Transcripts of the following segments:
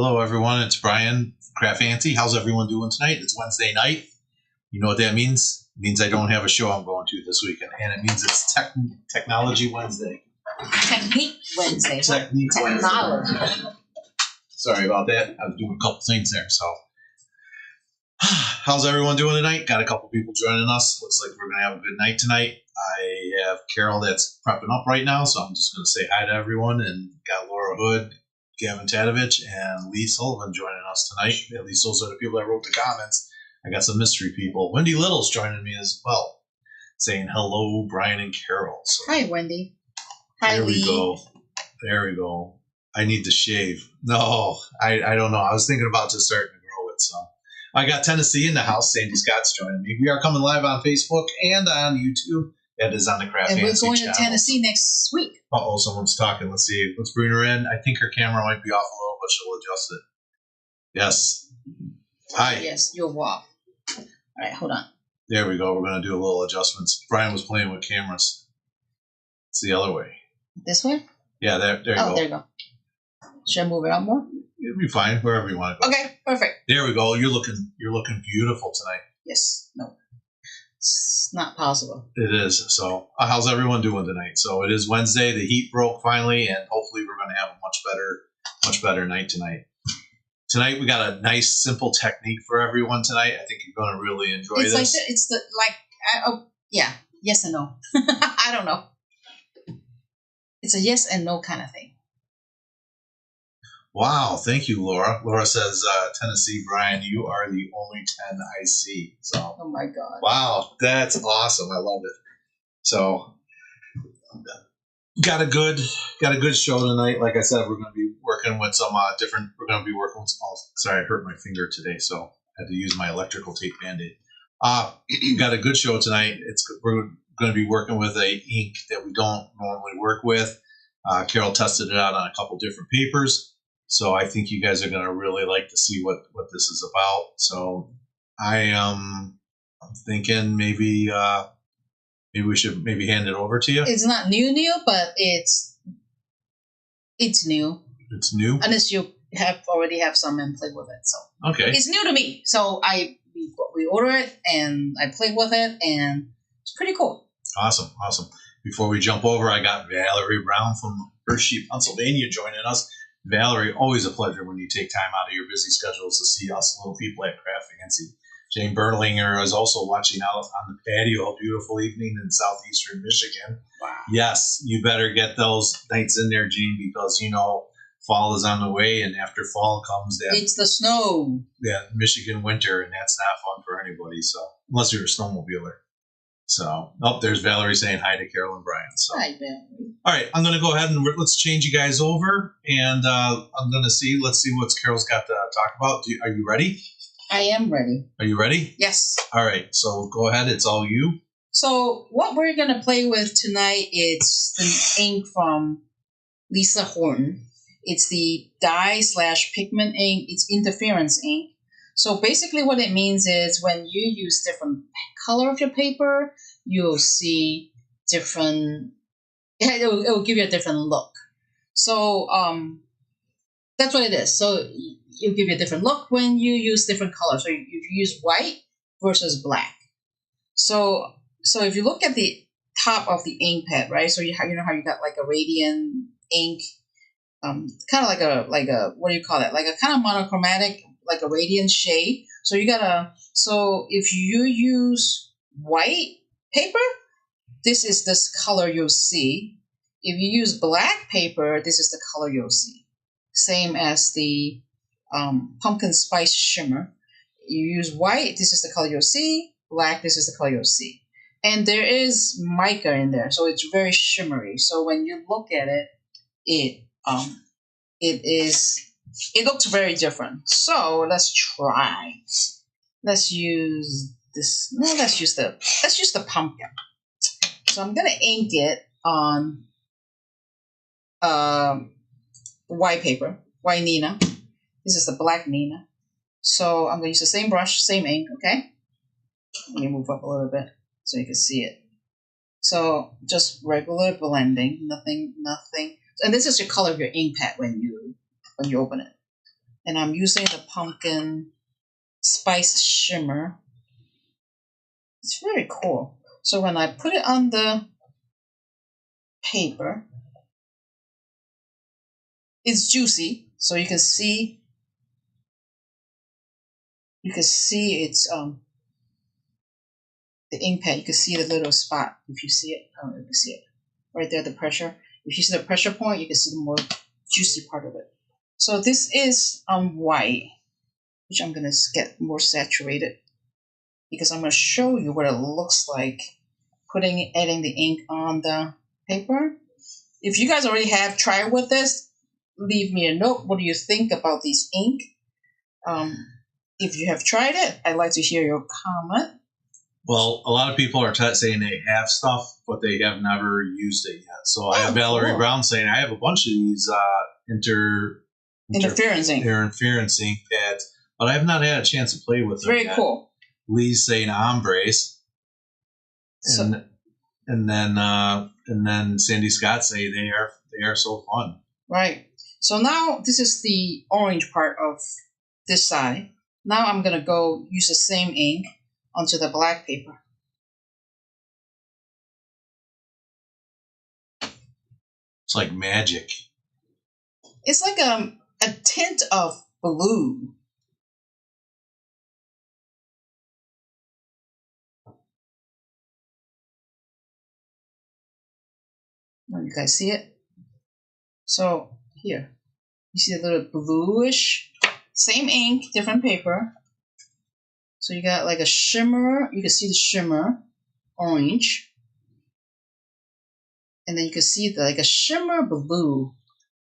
Hello, everyone. It's Brian, CraftFancy. How's everyone doing tonight? It's Wednesday night. You know what that means? It means I don't have a show I'm going to this weekend, and it means it's Technology Wednesday. Technique Wednesday. Technology. Sorry about that. I was doing a couple things there. So, how's everyone doing tonight? Got a couple people joining us. Looks like we're going to have a good night tonight. I have Carol that's prepping up right now, so I'm just going to say hi to everyone. And got Laura Hood, Gavin Tadovich, and Lee Sullivan joining us tonight. At least those are the people that wrote the comments. I got some mystery people. Wendy Little's joining me as well, saying hello, Brian and Carol. So, hi, Wendy. Hi, there Lee. we go. There we go. I need to shave. No, I don't know. I was thinking about just starting to grow it. So I got Tennessee in the house. Sandy Scott's joining me. We are coming live on Facebook and on YouTube. That is on the CraftFancy channel. And we're going channel. to Tennessee next week. Uh-oh, someone's talking. Let's see. Let's bring her in. I think her camera might be off a little, but she'll adjust it. Yes. Hi. Yes, you're off. All right, hold on. There we go. We're going to do a little adjustments. Brian was playing with cameras. It's the other way. This way? Yeah, there you go. Oh, there you go. Should I move it up more? You'll be fine wherever you want to go. Okay, perfect. There we go. You're looking beautiful tonight. Yes. No. It's not possible. It is. So, how's everyone doing tonight? So, it is Wednesday. The heat broke finally, and hopefully, we're going to have a much better night tonight. Tonight, we got a nice, simple technique for everyone tonight. I think you're going to really enjoy this. Yeah, yes and no. I don't know. It's a yes and no kind of thing. Wow, thank you, Laura. Laura says, Tennessee, Brian, you are the only 10 I see. So, oh my God. Wow, that's awesome. I love it. So, got a good show tonight. Like I said, we're going to be working with some different. We're going to be working with. Oh, sorry, I hurt my finger today, so I had to use my electrical tape Band-Aid. Got a good show tonight. We're going to be working with a ink that we don't normally work with. Carol tested it out on a couple different papers. So I think you guys are going to really like to see what this is about. So I'm thinking maybe we should hand it over to you. It's not new, but it's new. It's new? Unless you already have some and play with it. So okay. It's new to me. So we order it and I play with it and it's pretty cool. Awesome. Before we jump over, I got Valerie Brown from Hershey, Pennsylvania joining us. Valerie, always a pleasure when you take time out of your busy schedules to see us little people at CraftFancy. Jane Berlinger is also watching out on the patio. A beautiful evening in southeastern Michigan. Wow. Yes, you better get those nights in there, Jane, because, fall is on the way, and after fall comes that... It's the snow. That Michigan winter, and that's not fun for anybody, so unless you're a snowmobiler. So, there's Valerie saying hi to Carol and Brian. So. Hi, Valerie. All right, I'm going to go ahead and let's change you guys over, and I'm going to let's see what Carol's got to talk about. Are you ready? I am ready. Are you ready? Yes. All right, so go ahead. It's all you. So what we're going to play with tonight is the ink from Lisa Horton. It's the dye/pigment ink. It's interference ink. So basically what it means is when you use different color of your paper, you'll see different, it will give you a different look. So that's what it is. So it'll give you a different look when you use different colors. So if you use white versus black. So if you look at the top of the ink pad, right? So you know how you got like a radiant ink, kind of like a what do you call it? Like a kind of monochromatic, like a radiant shade. So if you use white paper, this is this color you'll see. If you use black paper, this is the color you'll see. Same as the pumpkin spice shimmer. You use white, this is the color you'll see. Black, this is the color you'll see. And there is mica in there, so it's very shimmery. So when you look at it, it looks very different. So let's try. Let's use this. No, let's use the pumpkin. So I'm gonna ink it on white paper, white Nina. This is the black Nina. So I'm gonna use the same brush, same ink. Okay. Let me move up a little bit so you can see it. So just regular blending, nothing. And this is your color of your ink pad when you open it. and I'm using the pumpkin spice shimmer. It's very cool. So when I put it on the paper, it's juicy, so you can see it's the ink pad. You can see the little spot if you see it. You can see it right there, the pressure. If you see the pressure point, you can see the more juicy part of it. So this is white, which I'm gonna get more saturated because I'm gonna show you what it looks like adding the ink on the paper. If you guys already have tried with this, leave me a note. What do you think about this ink? If you have tried it, I'd like to hear your comment. Well, a lot of people are saying they have stuff, but they have never used it yet. So I have Valerie Brown saying I have a bunch of these interference ink pads, but I have not had a chance to play with them. Very cool. Lee's saying ombres, and then Sandy Scott say they are so fun. Right. So now this is the orange part of this side. Now I'm gonna go use the same ink onto the black paper. It's like magic. It's like a tint of blue. You guys see it? So here, you see a little bluish, same ink, different paper. So you got like a shimmer, you can see the shimmer, orange. And then you can see like a shimmer blue.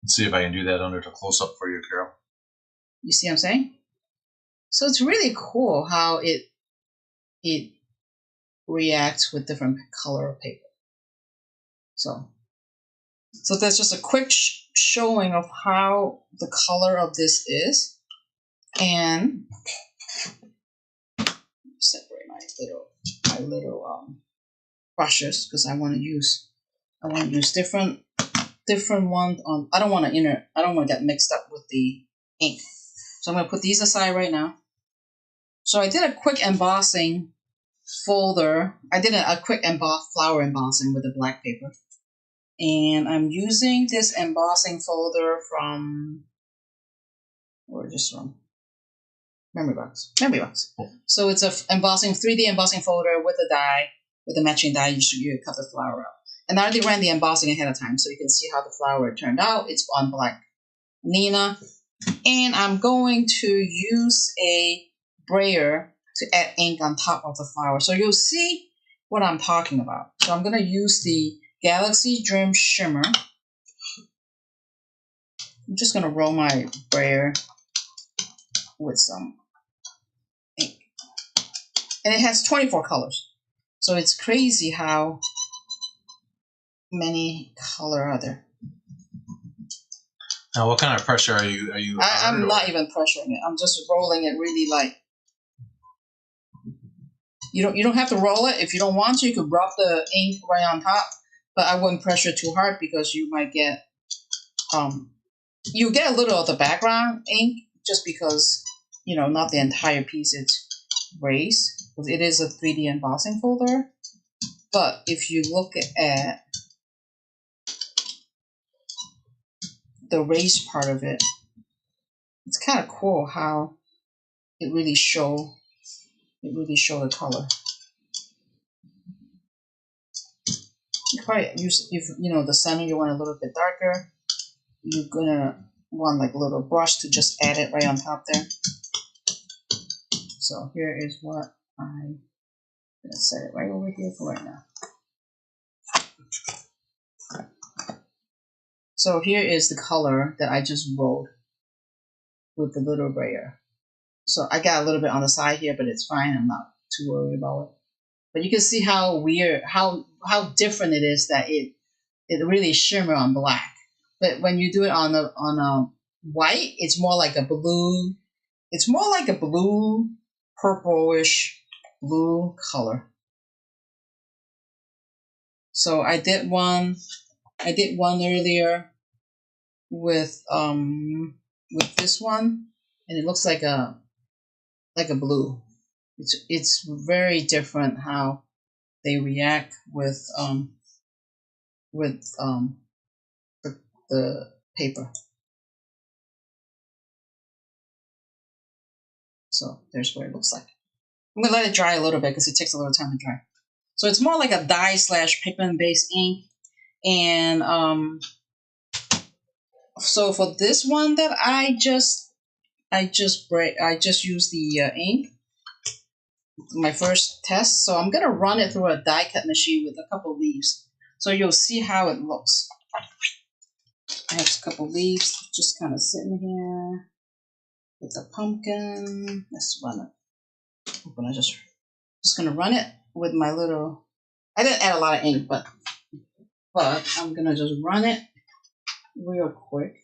Let's see if I can do that under the close-up for you, Carol. You see what I'm saying? So it's really cool how it reacts with different color of paper. So that's just a quick showing of how the color of this is. And separate my little brushes because I want to use different ones on. I don't want to get mixed up with the ink. So I'm going to put these aside right now. So I did a quick embossing folder. I did a quick flower embossing with the black paper. And I'm using this embossing folder from, where is this from? Memory Box. So it's a 3D embossing folder with a die, with a matching die. You cut the flower out. And I already ran the embossing ahead of time, so you can see how the flower turned out. It's on black Nina. And I'm going to use a brayer to add ink on top of the flower. So you'll see what I'm talking about. So I'm going to use the Galaxy Dream Shimmer. I'm just going to roll my brayer with some ink. And it has 24 colors. So it's crazy how many color are there. Now, what kind of pressure are you? I'm not even pressuring it. I'm just rolling it really light. You don't have to roll it. If you don't want to, you could rub the ink right on top. But I wouldn't pressure too hard because you might get you get a little of the background ink just because not the entire piece is raised. Because it is a 3D embossing folder. But if you look at the raised part of it, it's kind of cool how it really show the color. You probably use, if the center you want a little bit darker, you're gonna want like a little brush to just add it right on top there. So here is what I'm gonna set it right over here for right now. So here is the color that I just rolled with the little brayer. So I got a little bit on the side here, but it's fine. I'm not too worried about it. But you can see how weird, how different it is that it really shimmer on black. But when you do it on a white, it's more like a blue. It's more like a blue, purplish blue color. So I did one earlier with this one. and it looks like a blue. It's very different how they react with the paper. So there's what it looks like. I'm gonna let it dry a little bit because it takes a little time to dry. So it's more like a dye / pigment based ink, and so for this one that I just used the ink, my first test. So I'm gonna run it through a die cut machine with a couple leaves, so you'll see how it looks. I have a couple leaves just kind of sitting here with the pumpkin. Let's run it. I'm gonna just gonna run it with my little. I didn't add a lot of ink, but I'm gonna just run it real quick.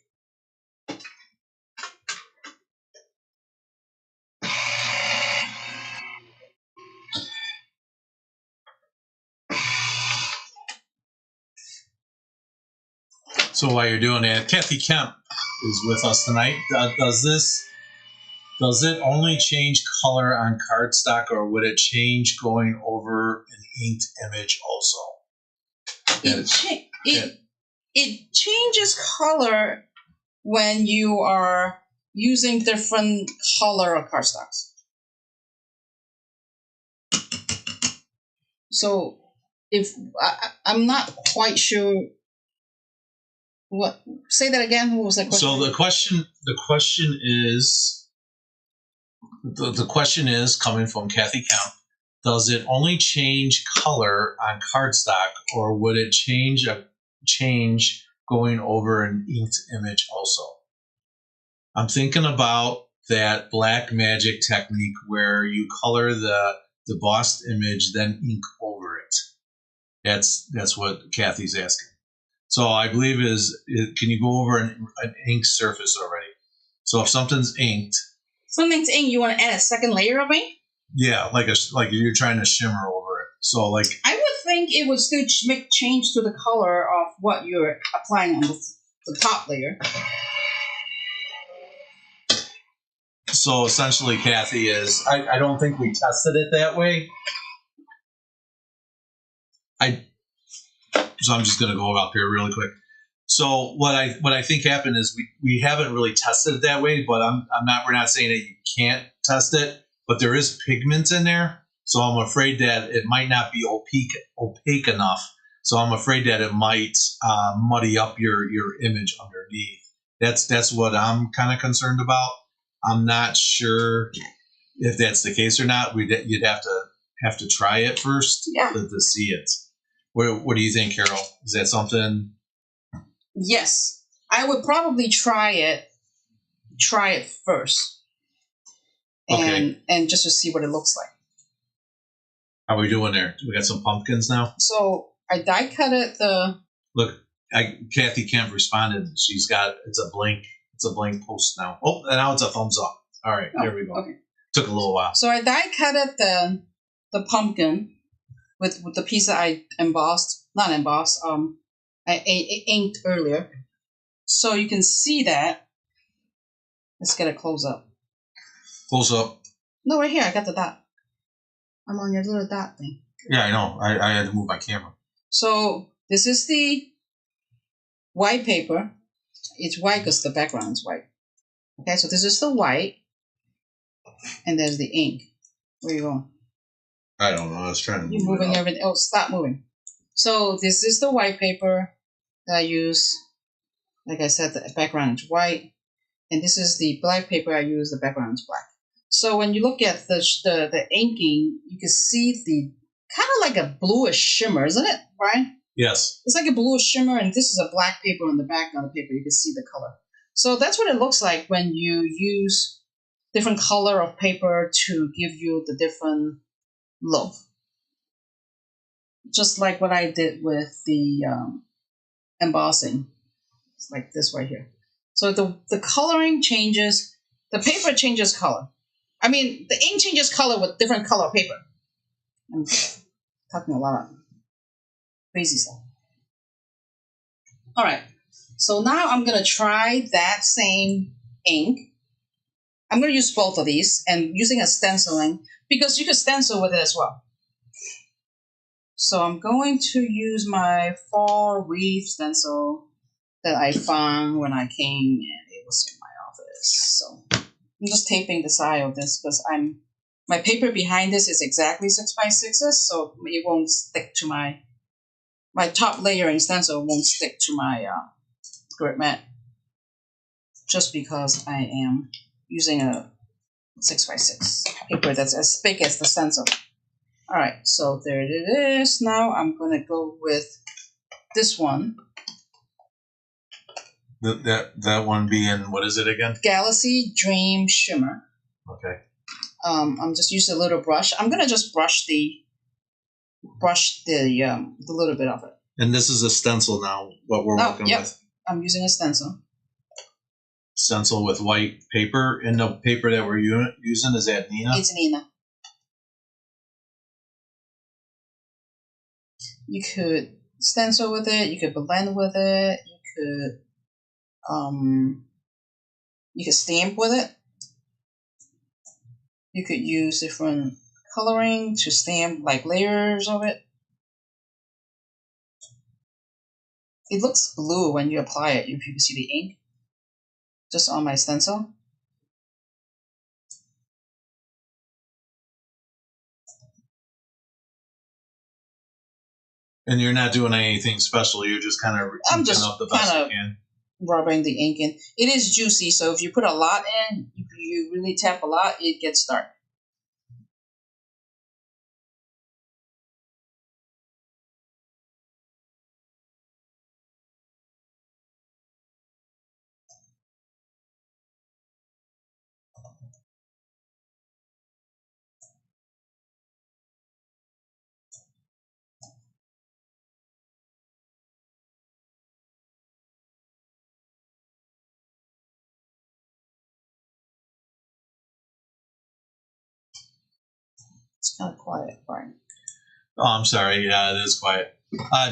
So while you're doing that, Kathy Kemp is with us tonight. Does it only change color on cardstock, or would it change going over an inked image also? It changes color when you are using different color of cardstocks. So if I'm not quite sure. What? Say that again. What was that question? So the question is coming from Kathy Kemp. Does it only change color on cardstock, or would it change going over an inked image also? I'm thinking about that black magic technique where you color the embossed image, then ink over it. That's what Kathy's asking. So I believe can you go over an ink surface already? So if something's inked, you want to add a second layer of ink? Yeah, like you're trying to shimmer over it. So like I would think it would still make change to the color of what you're applying on the top layer. So essentially, Kathy, I don't think we tested it that way. So I'm just going to go up here really quick. So what I think happened is we haven't really tested it that way, but we're not saying that you can't test it, but there is pigment in there. So I'm afraid that it might not be opaque enough. So I'm afraid that it might muddy up your image underneath. That's what I'm kind of concerned about. I'm not sure if that's the case or not. You'd have to try it first to see it. What do you think, Carol? Is that something? Yes, I would probably try it first, and just to see what it looks like. How are we doing there? We got some pumpkins now. So I die cut it. Look, Kathy Kemp responded. She's got it's a blank post now. Oh, and now it's a thumbs up. All right, there we go. Okay. Took a little while. So I die cut it the pumpkin with the piece that I not embossed. I inked earlier, so you can see that. Let's get a close up. Close up. No, right here. I got the dot. I'm on your little dot thing. Yeah, I know. I had to move my camera. So this is the white paper. It's white because the background is white. Okay, so this is the white, and there's the ink. Where are you going? I don't know. I was trying to. You're moving everything. Oh, stop moving. So this is the white paper that I use. Like I said, the background is white, and this is the black paper I use. The background is black. So when you look at the inking, you can see the kind of like a bluish shimmer, isn't it, Brian? Yes. It's like a bluish shimmer, and this is a black paper on the background of the paper. You can see the color. So that's what it looks like when you use different color of paper to give you the different look. Just like what I did with the embossing. It's like this right here. So the coloring changes. The paper changes color. I mean, the ink changes color with different color paper. I'm talking a lot of crazy stuff. All right. So now I'm going to try that same ink. I'm going to use both of these and using a stenciling because you can stencil with it as well. So I'm going to use my fall wreath stencil that I found when I came and it was in my office. So I'm just taping the side of this because my paper behind this is exactly 6x6s, so it won't stick to my top layering stencil won't stick to my grid mat just because I am using a 6x6 paper that's as big as the stencil. Alright, so there it is. Now I'm going to go with this one. That one being, what is it again? Galaxy Dream Shimmer. Okay. I'm just using a little brush. I'm going to just brush the little bit of it. And this is a stencil now, what we're working with. I'm using a stencil. Stencil with white paper. And the paper that we're using, is that Nina? It's Nina. You could stencil with it. You could blend with it. You could stamp with it. You could use different coloring to stamp like layers of it. It looks blue when you apply it, if you can see the ink just on my stencil. And you're not doing anything special. You're just kind of inking up the best you can. Rubbing the ink in. It is juicy, so if you put a lot in, if you really tap a lot, it gets dark. It's kind of quiet, Brian. Oh, I'm sorry. Yeah, it is quiet.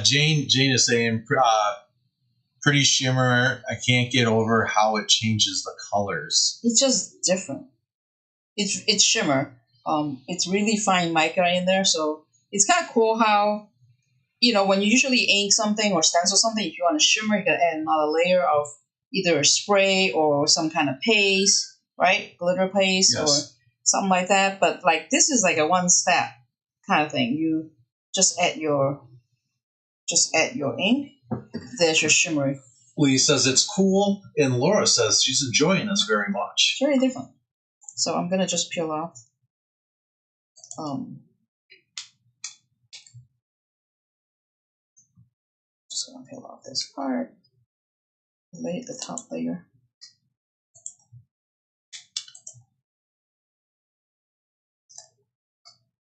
Jane is saying, pretty shimmer. I can't get over how it changes the colors. It's just different. It's shimmer. It's really fine mica in there, so it's kind of cool how, when you usually ink something or stencil something, if you want to shimmer, you can add another layer of either a spray or some kind of paste, right? Glitter paste. Yes. Or something like that. But like this is like a one-step kind of thing. You just add your ink. There's your shimmer. Lee says it's cool, and Laura says she's enjoying this very much. Very different. So I'm gonna just peel off. Just gonna peel off this part. Lay the top layer.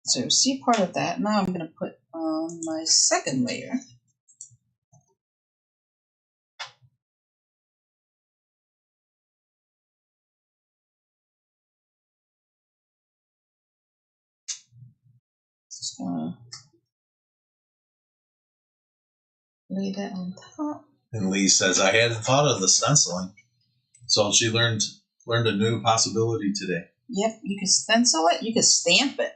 So you see part of that. Now I'm gonna put on my second layer. Just gonna lay that on top. And Lee says, I hadn't thought of the stenciling. So she learned a new possibility today. Yep, you can stencil it, you can stamp it.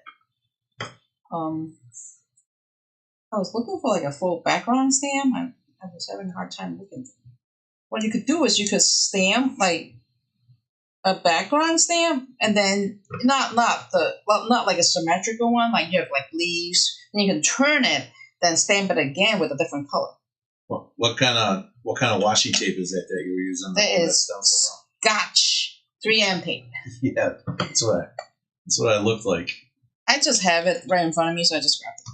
I was looking for like a full background stamp. I was having a hard time looking. What you could do is you could stamp like a background stamp, and then not like a symmetrical one, like you have like leaves, and you can turn it, then stamp it again with a different color. What kind of washi tape is that you were using? That is Scotch 3M tape. Yeah, that's what I looked like. I just have it right in front of me, so I just grabbed it.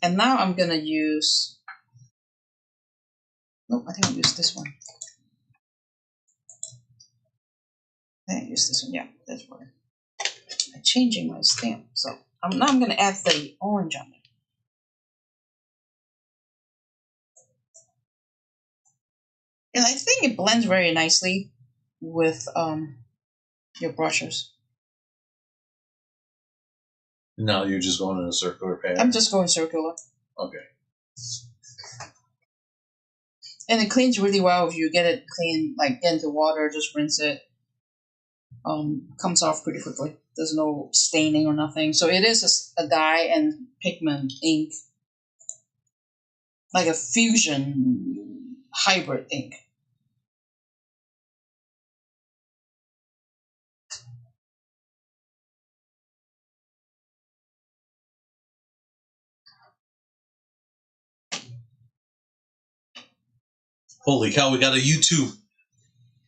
And now I'm gonna use. Nope, I think I'll use this one. I think I'll use this one. Yeah, that's right. I'm changing my stamp, so now I'm gonna add the orange on it. And I think it blends very nicely with your brushes. No, you're just going in a circular pattern? I'm just going circular. Okay. And it cleans really well if you get it clean, like get into water, just rinse it. comes off pretty quickly. There's no staining or nothing. So it is a dye and pigment ink, like a fusion hybrid ink. Holy cow, we got a YouTube.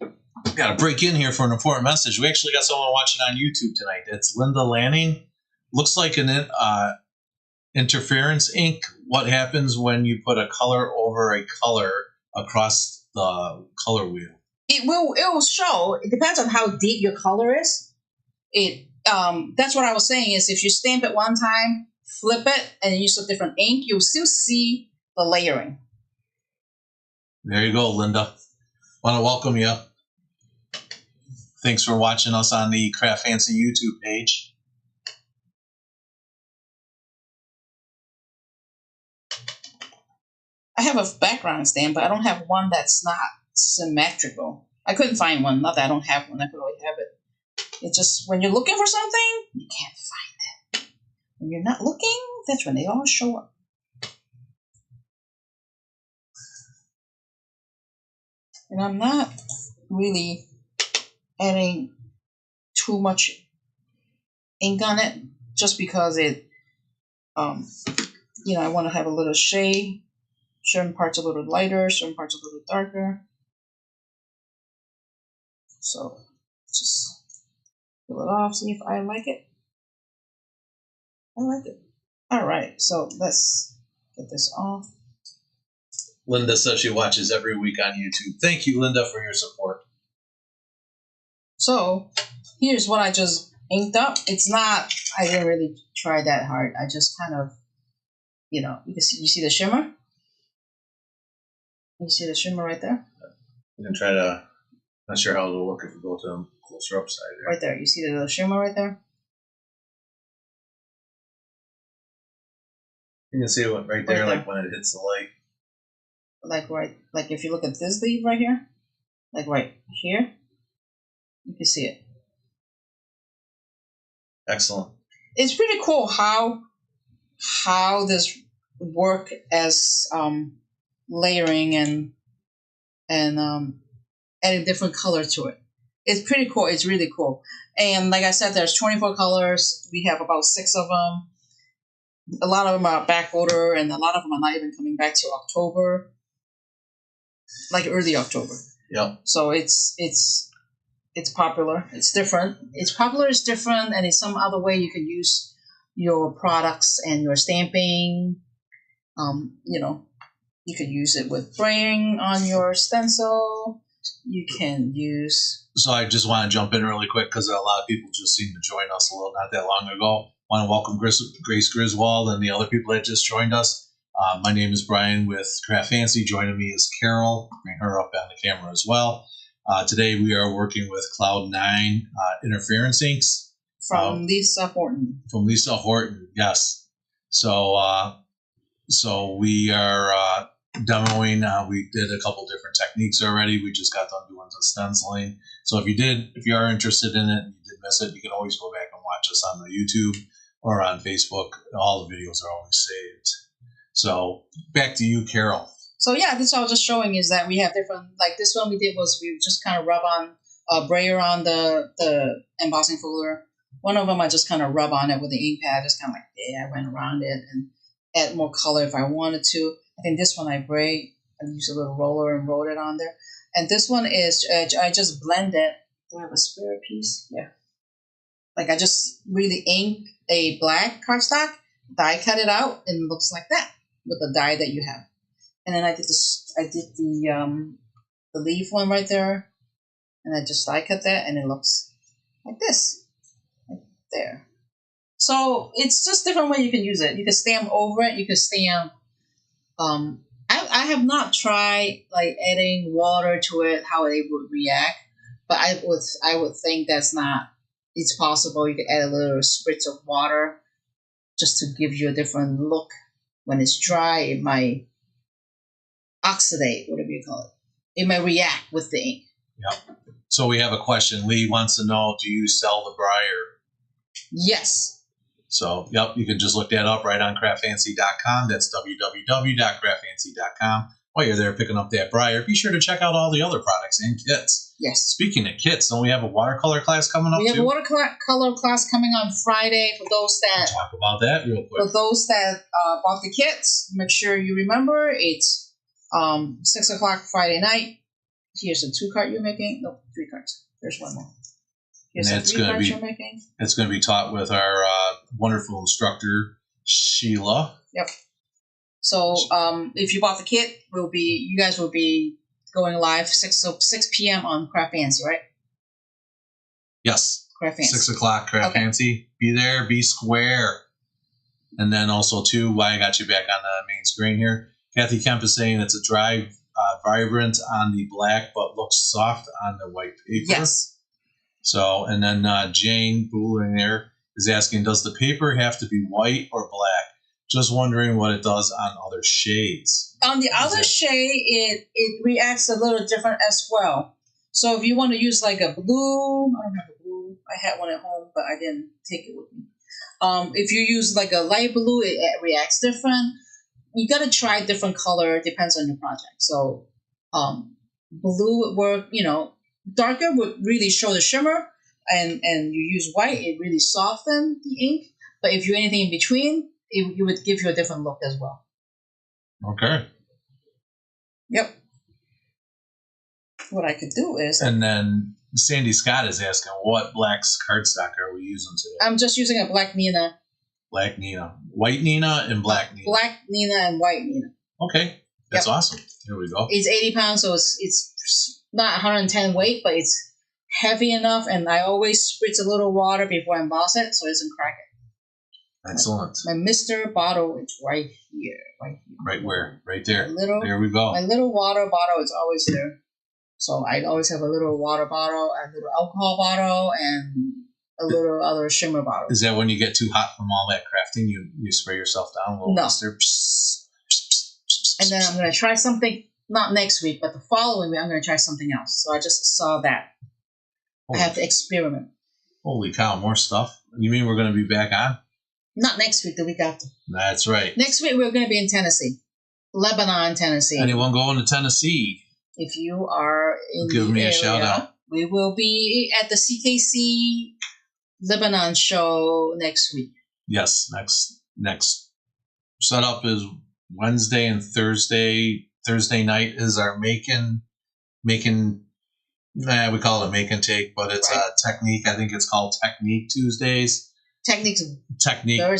We got to break in here for an important message. We actually got someone watching on YouTube tonight. It's Linda Lanning. Looks like an interference ink. What happens when you put a color over a color across the color wheel? It will show. It depends on how deep your color is. That's what I was saying is if you stamp it one time, flip it, and use a different ink, you'll still see the layering. There you go, Linda. Want to welcome you. Thanks for watching us on the CraftFancy YouTube page. I have a background stamp, but I don't have one that's not symmetrical. I couldn't find one. Not that I don't have one. I could always have it. It's just when you're looking for something, you can't find it. When you're not looking, that's when they all show up. And I'm not really adding too much ink on it just because it, I want to have a little shade. Certain parts a little lighter, certain parts a little darker. So just peel it off, see if I like it. I like it. All right, so let's get this off. Linda says she watches every week on YouTube. Thank you, Linda, for your support. So here's what I just inked up. It's not, I didn't really try that hard. I just kind of, you see the shimmer? You see the shimmer right there? You can try to, not sure how it'll look if you go to them closer up side there. Right there. You see the little shimmer right there? You can see it right there, like when it hits the light. Like if you look at this leaf right here, like right here, you can see it. Excellent. It's pretty cool how this work as layering and adding different color to it. It's pretty cool. It's really cool. And like I said, there's 24 colors. We have about 6 of them. A lot of them are back order, and a lot of them are not even coming back till October, like early October. Yep. So it's popular. It's different. It's popular. It's different, and it's some other way you can use your products and your stamping. You could use it with spraying on your stencil. You can use. So I just want to jump in really quick because a lot of people just seemed to join us not that long ago. Want to welcome Grace Griswold and the other people that just joined us. My name is Brian with CraftFancy. Joining me is Carol. Bring her up on the camera as well. Today we are working with Cloud9 interference inks. From Lisa Horton. From Lisa Horton, yes. So we are demoing. We did a couple different techniques already. We just got done doing the stenciling. So if you are interested in it and you did miss it, you can always go back and watch us on the YouTube or on Facebook. All the videos are always saved. So back to you, Carol. So yeah, this I was just showing is that we have different, like this one we did was we just kind of rub on, brayer on the embossing folder. One of them I just kind of rub on it with the ink pad, just kind of like, I went around it and add more color if I wanted to. I think this one I used a little roller and wrote it on there. And this one is, I just blend it. Do I have a spare piece? Yeah. Like I just really inked a black cardstock, die cut it out, and it looks like that with the die that you have. And then I did the leaf one right there, and I just die cut that, and it looks like this, like there. So it's just different way you can use it. You can stamp over it. You can stamp. I have not tried like adding water to it, how it would react, but I would think that's not. It's possible you could add a little spritz of water just to give you a different look. When it's dry, it might oxidate, whatever you call it. It might react with the ink. Yep. So we have a question. Lee wants to know, do you sell the Briar? Yes. So, yep, you can just look that up right on craftfancy.com. That's www.craftfancy.com. While you're there picking up that Briar, be sure to check out all the other products and kits. Yes. Speaking of kits, don't we have a watercolor class coming up, We have too? a watercolor class coming on Friday for those that... Talk about that real quick. For those that bought the kits, make sure you remember it's 6 o'clock Friday night. Here's a 2-card you're making. No, 3 cards. There's one more. Here's and a 3 cards you're making. It's going to be taught with our wonderful instructor, Sheila. Yep. So if you bought the kit, you guys will be going live 6 p.m. on CraftFancy, right? Yes. CraftFancy. 6 o'clock, CraftFancy. Okay. Be there, be square. And then also, too, why I got you back on the main screen here, Kathy Kemp is saying it's a dry, vibrant on the black, but looks soft on the white paper. Yes. So, and then Jane Booling there is asking, does the paper have to be white or black? Just wondering what it does on other shades. On the other shade, it reacts a little different as well. So if you want to use like a blue, I don't have a blue. I had one at home, but I didn't take it with me. If you use like a light blue, it reacts different. You got to try different color. Depends on your project. So blue would work, darker would really show the shimmer. And you use white, it really softens the ink. But if you anything in between, it would give you a different look as well. Okay. Yep. What I could do is... And then Sandy Scott is asking, what black cardstock are we using today? I'm just using a black Nina. Black Nina. White Nina and black Nina. Black Nina and white Nina. Okay. That's awesome. Here we go. It's 80 pounds, so it's not 110 weight, but it's heavy enough, and I always spritz a little water before I emboss it so it doesn't crack it. Excellent. My Mr. bottle is right here. Right where? Right there. There we go. My little water bottle is always there. So I always have a little water bottle, a little alcohol bottle, and a little other shimmer bottle. Is that when you get too hot from all that crafting, you spray yourself down a little? No. Mister? And then I'm going to try something, not next week, but the following week I'm going to try something else. So I just saw that. I have to experiment. Holy cow, more stuff. You mean we're going to be back on? Not next week, the week after. That's right. Next week we're going to be in Tennessee. Lebanon, Tennessee. Anyone going to Tennessee? If you are in Give me a shout out. We will be at the CKC Lebanon show next week. Yes, next setup is Wednesday and Thursday. Thursday night is our making. We call it make and take, but it's a technique. I think it's called Technique Tuesdays. Technique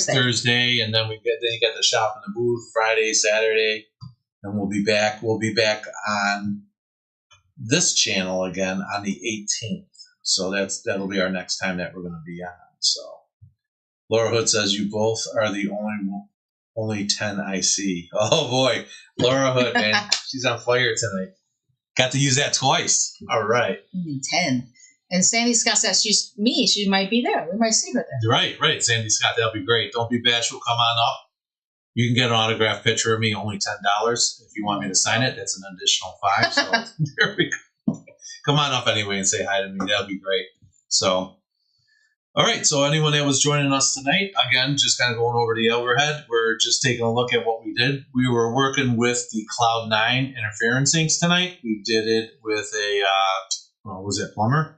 Thursday, and then you get the shop in the booth Friday, Saturday, and we'll be back. We'll be back on this channel again on the 18th. So that'll be our next time that we're going to be on. So Laura Hood says you both are the only 10 I see. Oh boy, Laura Hood, man, she's on fire tonight. Got to use that twice. All right. 10. And Sandy Scott says she might be there. We might see her there. Right. Sandy Scott, that'll be great. Don't be bashful. Come on up. You can get an autographed picture of me, only $10. If you want me to sign it, that's an additional $5. So there we go. Come on up anyway and say hi to me. That'll be great. So, all right. So anyone that was joining us tonight, again, just kind of going over the overhead, we're just taking a look at what we did. We were working with the Cloud9 interference inks tonight. We did it with a, was it Plumber?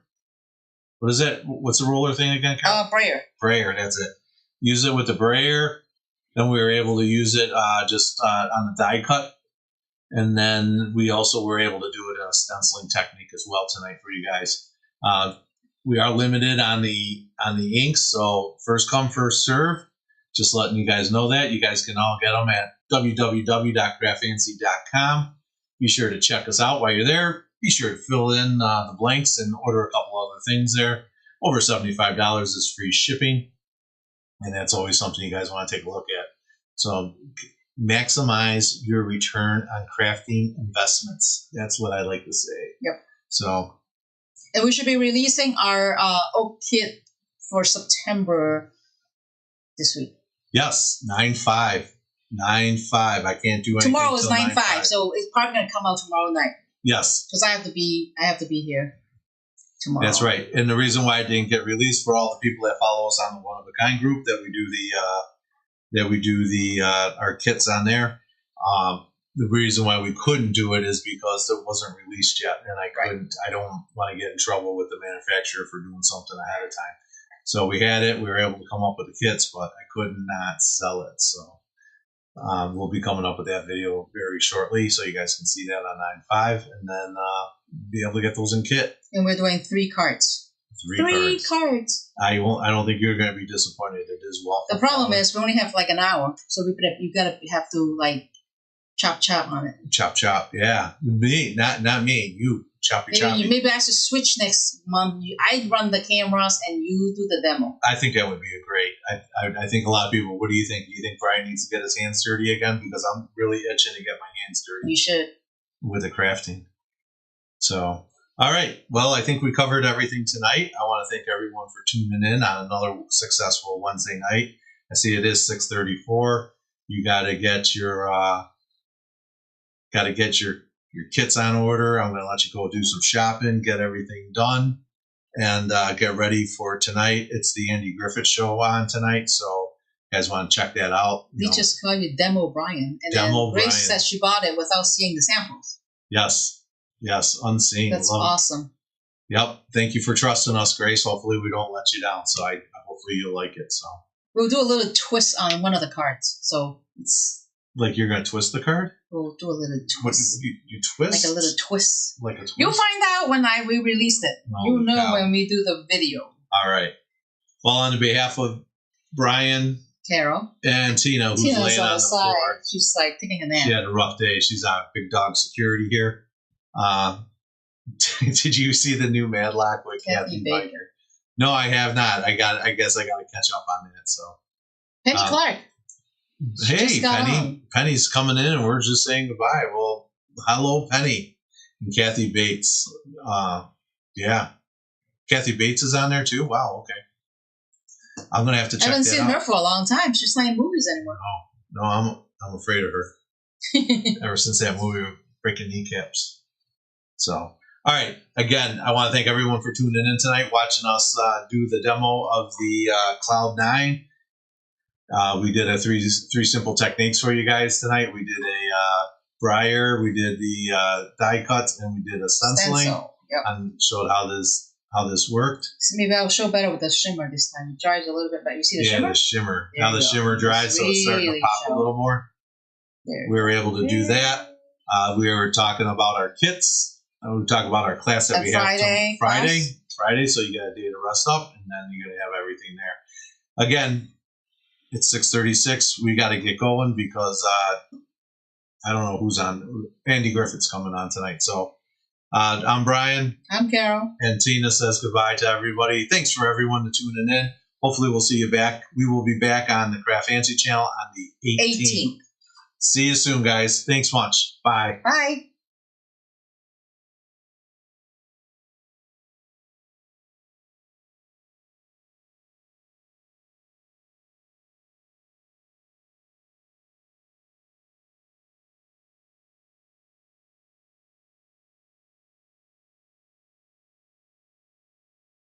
What is it? What's the roller thing again, Carol? Brayer. Brayer, that's it. Use it with the brayer. Then we were able to use it just on the die cut. And then we also were able to do it in a stenciling technique as well tonight for you guys. We are limited on the inks, so first come, first serve. Just letting you guys know that. You guys can all get them at www.craftfancy.com. Be sure to check us out while you're there. Be sure to fill in the blanks and order a couple other things there. Over $75 is free shipping, and that's always something you guys want to take a look at. So maximize your return on crafting investments. That's what I like to say. Yep. So, and we should be releasing our oak kit for September this week. Yes, 9/5. 9/5. I can't do anything. Tomorrow is 9/5, so it's probably going to come out tomorrow night. Yes. Because I have to be here. tomorrow. That's right. And the reason why it didn't get released for all the people that follow us on the One of a Kind group that we do the our kits on there. The reason why we couldn't do it is because it wasn't released yet, and I don't want to get in trouble with the manufacturer for doing something ahead of time. So we had it. We were able to come up with the kits, but I could not sell it. So we'll be coming up with that video very shortly, so you guys can see that on 9.5, and then be able to get those in kit. And we're doing 3 cards. Three cards. I don't think you're going to be disappointed. It is well. The problem is we only have like an hour, so you have to like chop on it. Chop. Yeah, me, not me. You choppy. Maybe I should switch next month. I run the cameras and you do the demo. I think that would be a great. I think a lot of people. What do you think? Do you think Brian needs to get his hands dirty again? Because I'm really itching to get my hands dirty. You should. With the crafting. So, all right. Well, I think we covered everything tonight. I want to thank everyone for tuning in on another successful Wednesday night. I see it is 6:34. You got to get your kits on order. I'm going to let you go do some shopping, get everything done, and get ready for tonight. It's the Andy Griffith show on tonight, so you guys want to check that out. We just call you Demo Brian, and then Grace says she bought it without seeing the samples. Yes, unseen. That's awesome. Yep. Thank you for trusting us, Grace. Hopefully we don't let you down. So hopefully you'll like it. So we'll do a little twist on one of the cards. So it's like you're gonna twist the card. We'll do a little twist. You twist? Like a little twist. Like a twist. You'll find out when we release it. You'll know when we do the video. All right. Well, on behalf of Brian, Carol, and Tina, who's laying on the floor. She's like taking a nap. She had a rough day. She's on big dog security here. Did you see the new Madlock with Kathy Baker? No, I have not. I guess I got to catch up on that. So Penny Clark. Hey, Penny's coming in, and we're just saying goodbye. Well, hello, Penny and Kathy Bates. Yeah, Kathy Bates is on there too. Wow. Okay. I'm gonna have to check that out. I haven't seen her for a long time. She's not in movies anymore. No, I'm afraid of her. Ever since that movie with breaking kneecaps. So, all right. Again, I want to thank everyone for tuning in tonight, watching us do the demo of the Cloud 9. We did a three simple techniques for you guys tonight. We did a briar, we did the die cuts, and we did a stenciling. Yep. And showed how this worked. So maybe I'll show better with the shimmer this time. It dries a little bit better. You see the shimmer? Yeah, the shimmer. Now the shimmer dries, so it's starting to pop a little more. We were able to do that. We were talking about our kits. We talk about our class that we have Friday. So you got a day to rest up, and then you're going to have everything there. Again, it's 6:36. We got to get going because I don't know who's on. Andy Griffith's coming on tonight. So I'm Brian. I'm Carol. And Tina says goodbye to everybody. Thanks for everyone to tuning in. Hopefully we'll see you back. We will be back on the CraftFancy channel on the 18th. See you soon, guys. Thanks much. Bye. Bye.